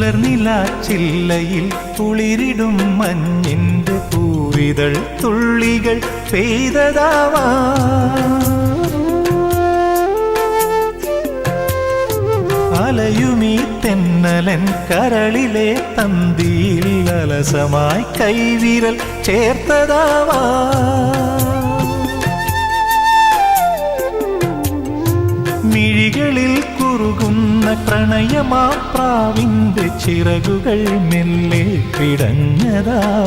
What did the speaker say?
പുലർനിലാച്ചില്ലയിൽ കുളിരിടും മഞ്ഞിന്റെ പൂവിതൾ തുള്ളികൾ പെയ്തതാവാ. അലയുമീ തെന്നലൻ കരളിലെ തന്തിയിൽ അലസമായി കൈവിരൽ ചേർത്തതാവാ. മിഴികളിൽ കുറുകുന്ന പ്രണയമാ പ്രാവിന്റെ ചിറകുകൾ മെല്ലെ പിടഞ്ഞതാ.